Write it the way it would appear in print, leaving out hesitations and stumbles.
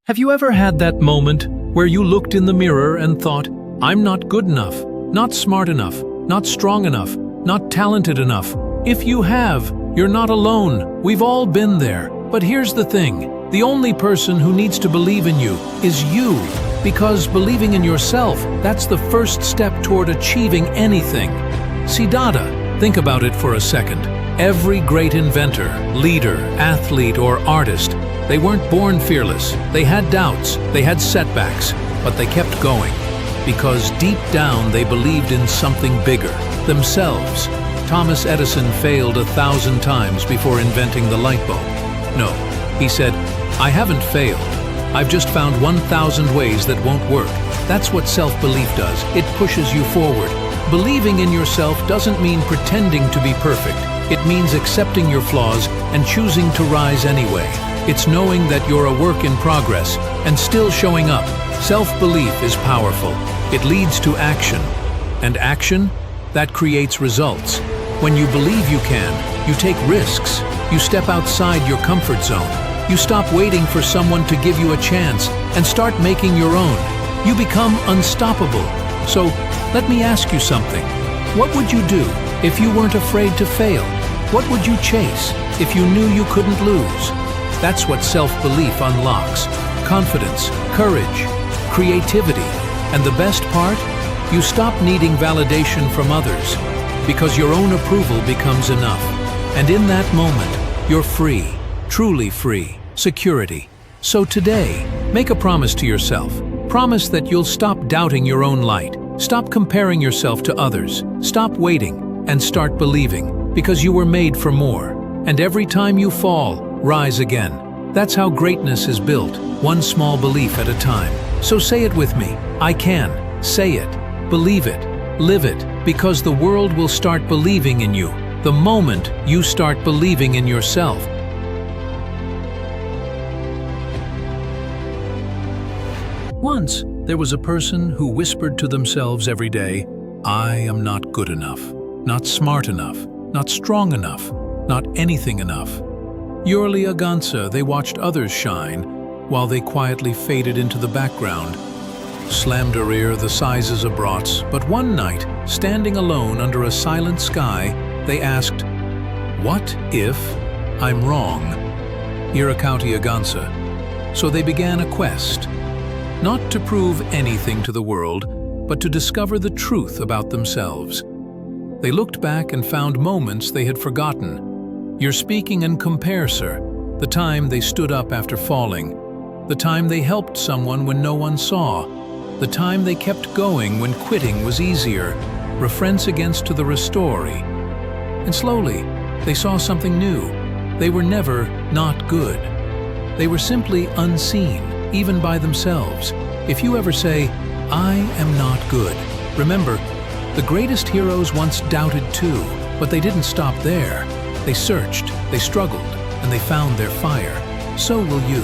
Have you ever had that moment where you looked in the mirror and thought, I'm not good enough, not smart enough, not strong enough, not talented enough? If you have, you're not alone. We've all been there. But here's the thing, the only person who needs to believe in you is you. Because believing in yourself, that's the first step toward achieving anything. Siddhartha, think about it for a second. Every great inventor, leader, athlete, or artist, they weren't born fearless. They had doubts, they had setbacks, but they kept going. Because deep down they believed in something bigger, themselves. Thomas Edison failed 1,000 times before inventing the light bulb. No, he said, I haven't failed. I've just found 1,000 ways that won't work. That's what self-belief does. It pushes you forward. Believing in yourself doesn't mean pretending to be perfect. It means accepting your flaws and choosing to rise anyway. It's knowing that you're a work in progress and still showing up. Self-belief is powerful. It leads to action. And action? That creates results. When you believe you can, you take risks. You step outside your comfort zone. You stop waiting for someone to give you a chance and start making your own. You become unstoppable. So, let me ask you something. What would you do if you weren't afraid to fail? What would you chase if you knew you couldn't lose? That's what self-belief unlocks. Confidence, courage, creativity, and the best part? You stop needing validation from others because your own approval becomes enough. And in that moment, you're free, truly free, security. So today, make a promise to yourself. Promise that you'll stop doubting your own light. Stop comparing yourself to others. Stop waiting and start believing because you were made for more. And every time you fall, rise again. That's how greatness is built, one small belief at a time. So say it with me. I can. Say it. Believe it. Live it. Because the world will start believing in you the moment you start believing in yourself. Once, there was a person who whispered to themselves every day, I am not good enough, not smart enough, not strong enough, not anything enough. Yurli Agansa, they watched others shine, while they quietly faded into the background. Slamderir, the sizes of brats, but one night, standing alone under a silent sky, they asked, what if I'm wrong? Irakauti Agansa. So they began a quest. Not to prove anything to the world, but to discover the truth about themselves. They looked back and found moments they had forgotten. You're speaking and compare, sir. The time they stood up after falling. The time they helped someone when no one saw. The time they kept going when quitting was easier. Reference against to the restory. And slowly, they saw something new. They were never not good. They were simply unseen. Even by themselves. If you ever say, I am not good, remember, the greatest heroes once doubted too, but they didn't stop there. They searched, they struggled, and they found their fire. So will you.